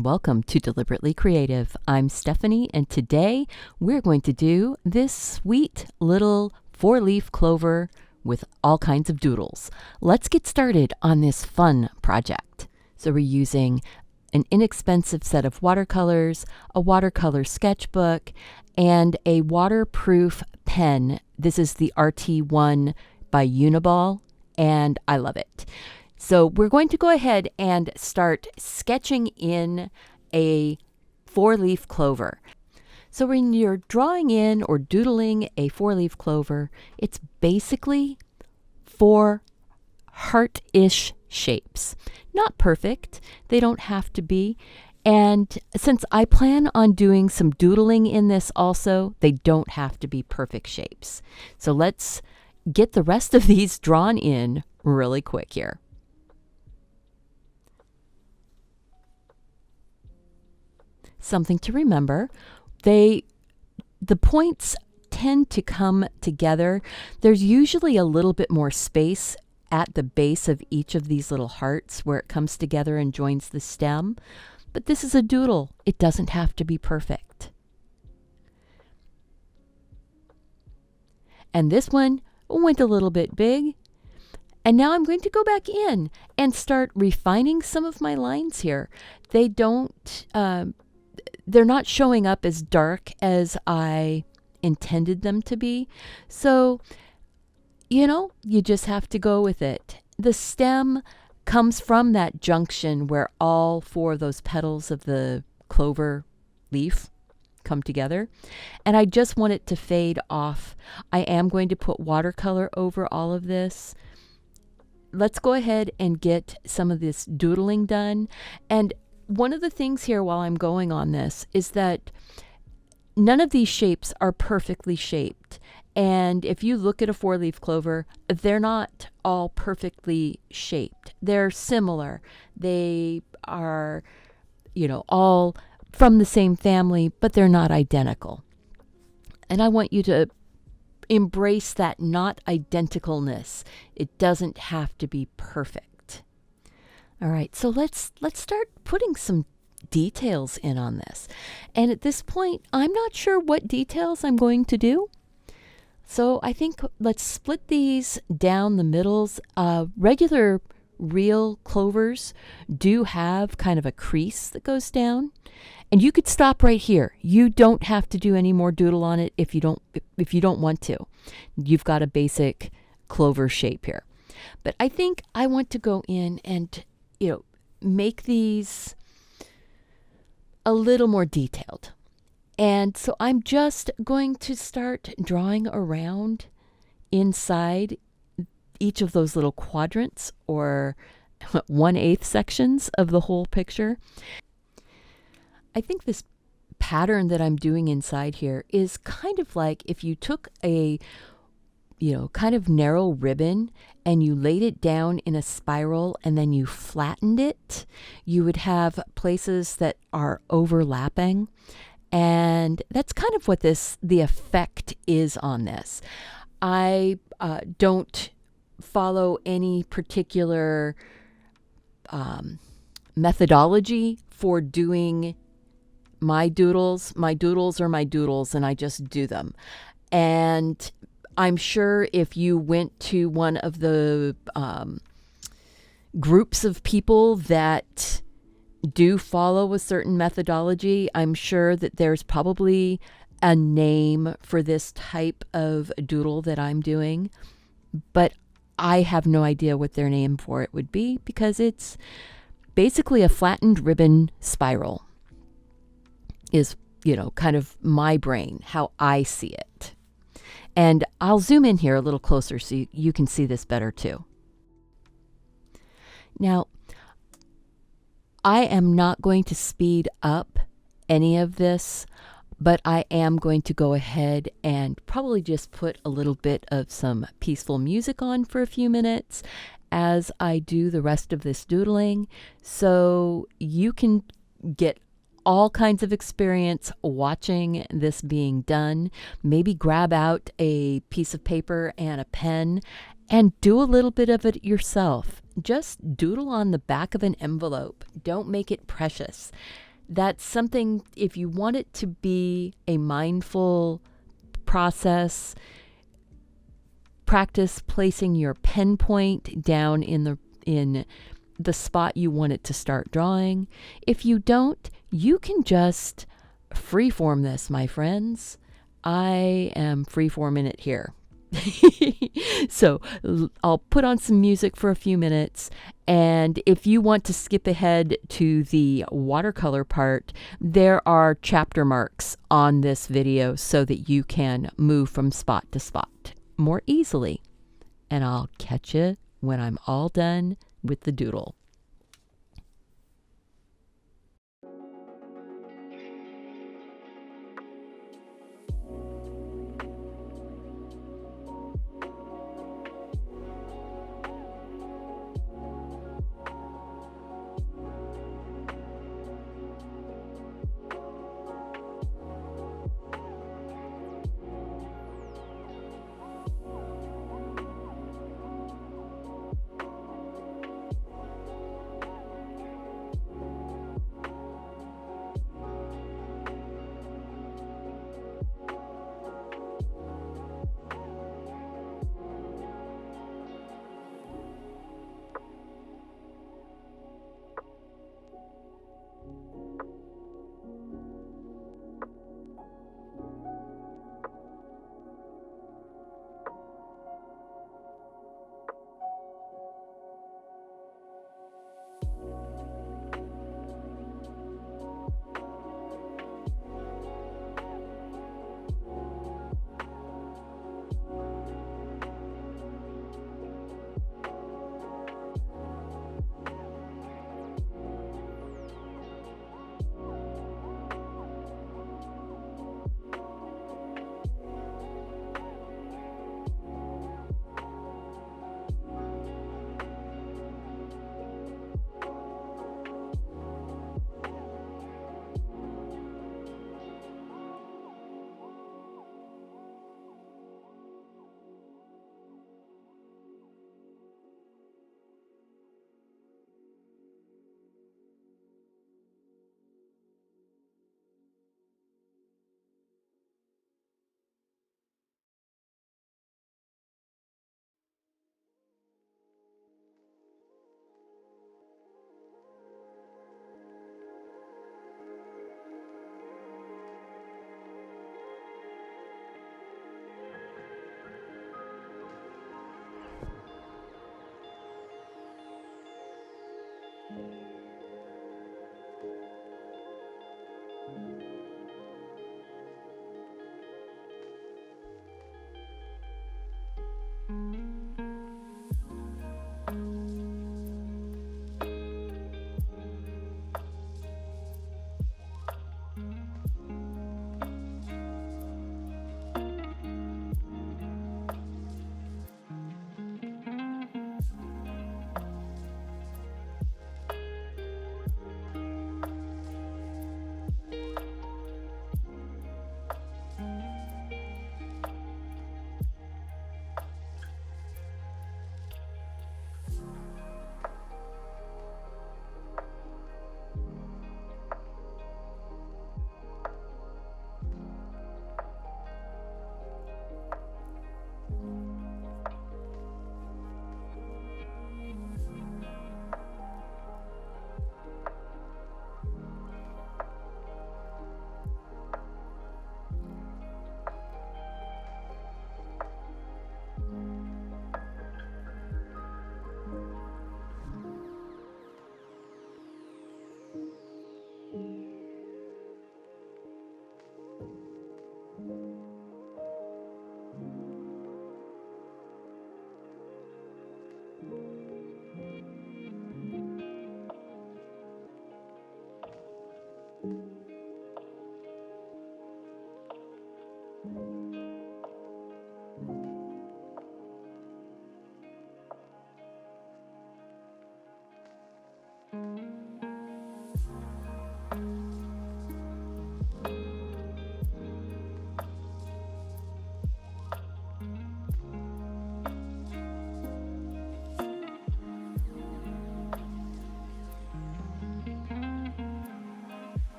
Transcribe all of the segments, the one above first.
Welcome to Deliberately Creative. I'm Stephanie, and today we're going to do this sweet little 4-leaf clover with all kinds of doodles. Let's get started on this fun project. So we're using an inexpensive set of watercolors, a watercolor sketchbook, and a waterproof pen. This is the RT1 by Uniball, and I love it. So we're going to go ahead and start sketching in a 4-leaf clover. So when you're drawing in or doodling a 4-leaf clover, it's basically 4 heart-ish shapes. Not perfect, they don't have to be. And since I plan on doing some doodling in this also, they don't have to be perfect shapes. So let's get the rest of these drawn in really quick here. Something to remember, the points tend to come together. There's usually a little bit more space at the base of each of these little hearts where it comes together and joins the stem. But this is a doodle. It doesn't have to be perfect. And this one went a little bit big. And now I'm going to go back in and start refining some of my lines here. They're not showing up as dark as I intended them to be. So, you just have to go with it. The stem comes from that junction where all 4 of those petals of the clover leaf come together. And I just want it to fade off. I am going to put watercolor over all of this. Let's go ahead and get some of this doodling done. And one of the things here while I'm going on this is that none of these shapes are perfectly shaped. And if you look at a 4-leaf clover, they're not all perfectly shaped. They're similar. They are, all from the same family, but they're not identical. And I want you to embrace that not identicalness. It doesn't have to be perfect. All right, so let's start putting some details in on this. And at this point, I'm not sure what details I'm going to do. So I think let's split these down the middles. Regular real clovers do have kind of a crease that goes down. And you could stop right here. You don't have to do any more doodle on it if you don't want to. You've got a basic clover shape here. But I think I want to go in and make these a little more detailed. And so I'm just going to start drawing around inside each of those little quadrants or 1/8 sections of the whole picture. I think this pattern that I'm doing inside here is kind of like if you took a kind of narrow ribbon and you laid it down in a spiral and then you flattened it, you would have places that are overlapping. And that's kind of what the effect is on this. I don't follow any particular methodology for doing my doodles. My doodles are my doodles and I just do them. And I'm sure if you went to one of the groups of people that do follow a certain methodology, I'm sure that there's probably a name for this type of doodle that I'm doing, but I have no idea what their name for it would be because it's basically a flattened ribbon spiral is, kind of my brain, how I see it. And I'll zoom in here a little closer so you can see this better too. Now, I am not going to speed up any of this, but I am going to go ahead and probably just put a little bit of some peaceful music on for a few minutes as I do the rest of this doodling, so you can get all kinds of experience watching this being done. Maybe grab out a piece of paper and a pen and do a little bit of it yourself. Just doodle on the back of an envelope. Don't make it precious. that's something, if you want it to be a mindful process, practice placing your pen point down in the spot you want it to start drawing. If you don't, you can just freeform this, my friends. I am freeforming it here. So I'll put on some music for a few minutes, and if you want to skip ahead to the watercolor part, there are chapter marks on this video so that you can move from spot to spot more easily. And I'll catch you when I'm all done with the doodle.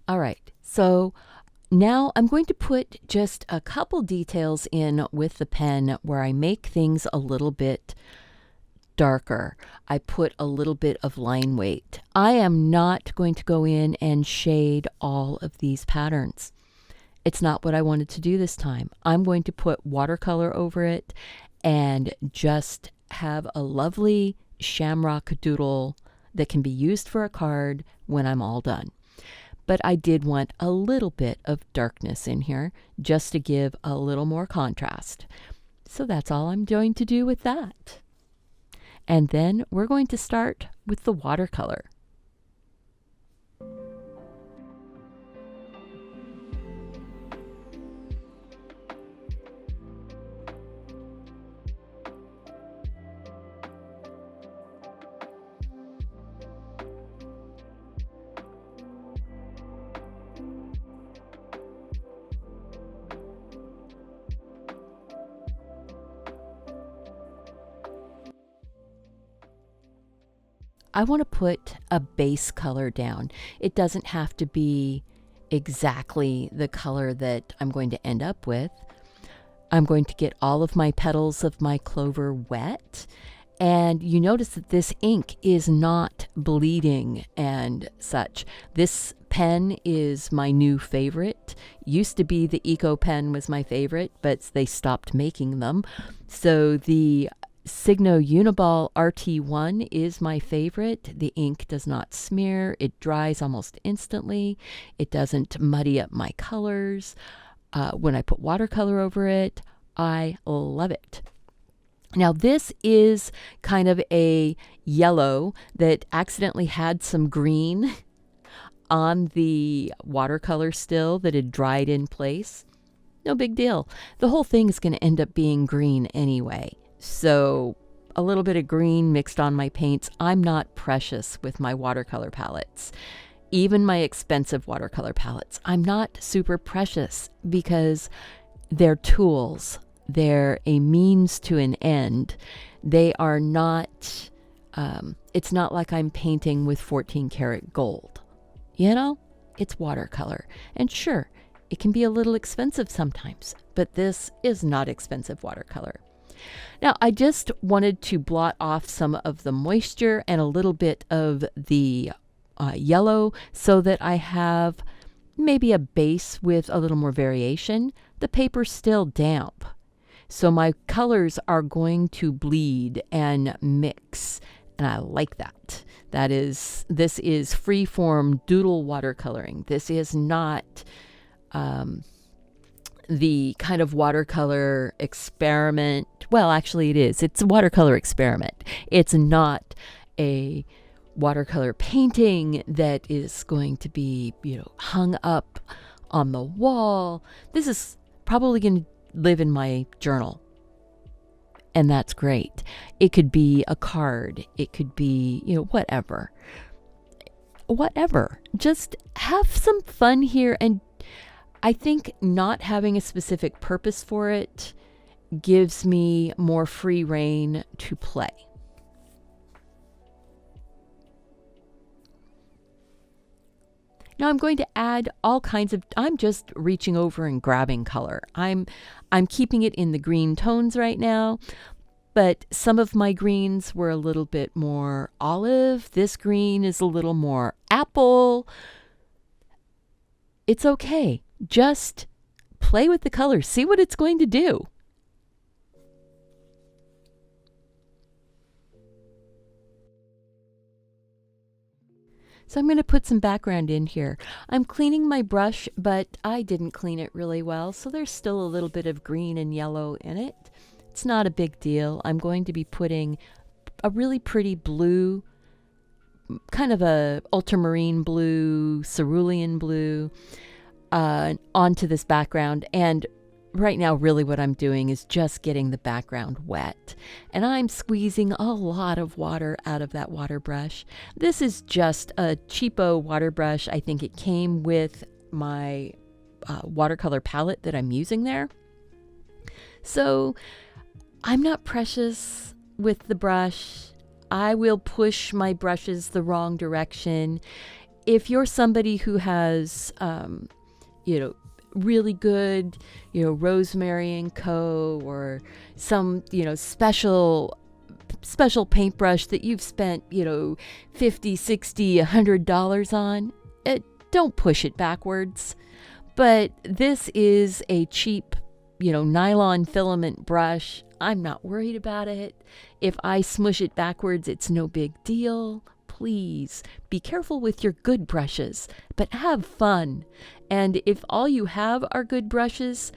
All right, so now I'm going to put just a couple details in with the pen where I make things a little bit darker. I put a little bit of line weight. I am not going to go in and shade all of these patterns. It's not what I wanted to do this time. I'm going to put watercolor over it and just have a lovely Shamrock doodle that can be used for a card when I'm all done. But I did want a little bit of darkness in here just to give a little more contrast. So that's all I'm going to do with that. And then we're going to start with the watercolor. I want to put a base color down. It doesn't have to be exactly the color that I'm going to end up with. I'm going to get all of my petals of my clover wet. And you notice that this ink is not bleeding and such. This pen is my new favorite. Used to be the Eco pen was my favorite, but they stopped making them. So the Signo Uniball RT1 is my favorite. The ink does not smear. It dries almost instantly. It doesn't muddy up my colors. When I put watercolor over it, I love it. Now this is kind of a yellow that accidentally had some green on the watercolor still that had dried in place. No big deal. The whole thing is going to end up being green anyway. So a little bit of green mixed on my paints. I'm not precious with my watercolor palettes. Even my expensive watercolor palettes, I'm not super precious because they're tools. They're a means to an end. They are not, it's not like I'm painting with 14 karat gold. You know, it's watercolor. And sure, it can be a little expensive sometimes, but this is not expensive watercolor. Now, I just wanted to blot off some of the moisture and a little bit of the yellow so that I have maybe a base with a little more variation. The paper's still damp, so my colors are going to bleed and mix, and I like that. This is free-form doodle watercoloring. This is not the kind of watercolor experiment. Well, actually it is. It's a watercolor experiment. It's not a watercolor painting that is going to be, hung up on the wall. This is probably going to live in my journal. And that's great. It could be a card. It could be, whatever. Whatever. Just have some fun here. And I think not having a specific purpose for it gives me more free rein to play. Now I'm going to add all kinds of, I'm just reaching over and grabbing color. I'm keeping it in the green tones right now, but some of my greens were a little bit more olive. This green is a little more apple. It's okay. Just play with the colors. See what it's going to do. So I'm going to put some background in here. I'm cleaning my brush, but I didn't clean it really well, so there's still a little bit of green and yellow in it. It's not a big deal. I'm going to be putting a really pretty blue, kind of a ultramarine blue, cerulean blue, onto this background. And right now, really what I'm doing is just getting the background wet. And I'm squeezing a lot of water out of that water brush. This is just a cheapo water brush. I think it came with my watercolor palette that I'm using there. So I'm not precious with the brush. I will push my brushes the wrong direction. If you're somebody who has, really good, Rosemary and Co. or some, special paintbrush that you've spent, $50, $60, $100 on, don't push it backwards. But this is a cheap, nylon filament brush. I'm not worried about it. If I smush it backwards, it's no big deal. Please be careful with your good brushes, but have fun. And if all you have are good brushes,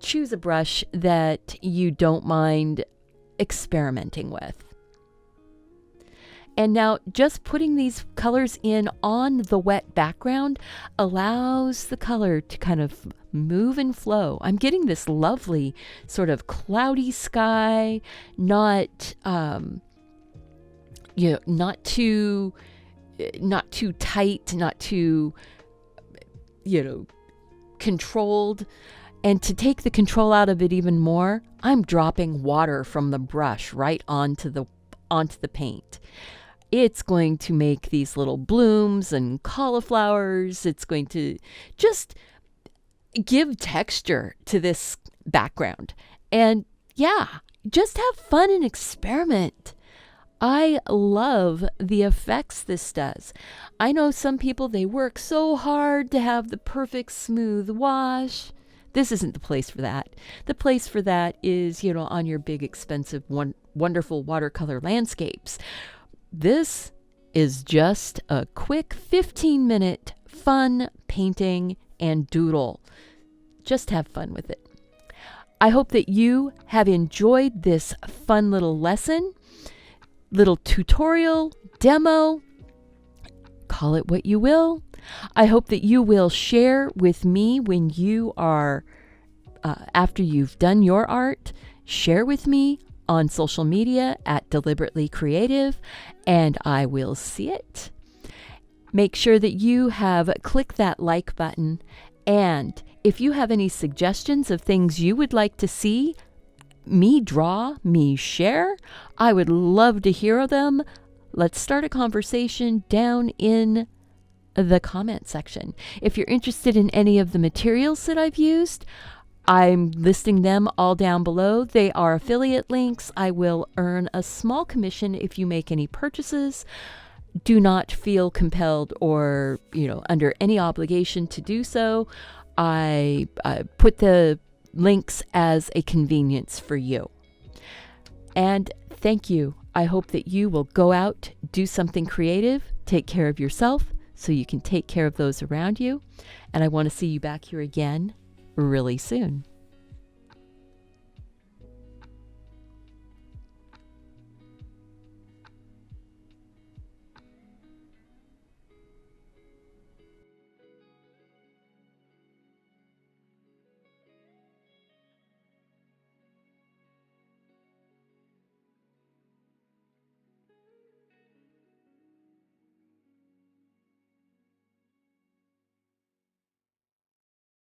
choose a brush that you don't mind experimenting with. And now just putting these colors in on the wet background allows the color to kind of move and flow. I'm getting this lovely sort of cloudy sky, not not too tight, not too, controlled. And to take the control out of it even more, I'm dropping water from the brush right onto the paint. It's going to make these little blooms and cauliflowers. It's going to just give texture to this background. And yeah, just have fun and experiment. I love the effects this does. I know some people, they work so hard to have the perfect smooth wash. This isn't the place for that. The place for that is, on your big, expensive, wonderful watercolor landscapes. This is just a quick 15-minute fun painting and doodle. Just have fun with it. I hope that you have enjoyed this fun little lesson, little tutorial, demo, call it what you will. I hope that you will share with me when you are, after you've done your art, share with me on social media at Deliberately Creative, and I will see it. Make sure that you have clicked that like button, and if you have any suggestions of things you would like to see me draw, me share, I would love to hear them. Let's start a conversation down in the comment section. If you're interested in any of the materials that I've used, I'm listing them all down below. They are affiliate links. I will earn a small commission if you make any purchases. Do not feel compelled or, under any obligation to do so. I put the links as a convenience for you. And thank you. I hope that you will go out, do something creative, take care of yourself so you can take care of those around you. And I want to see you back here again really soon.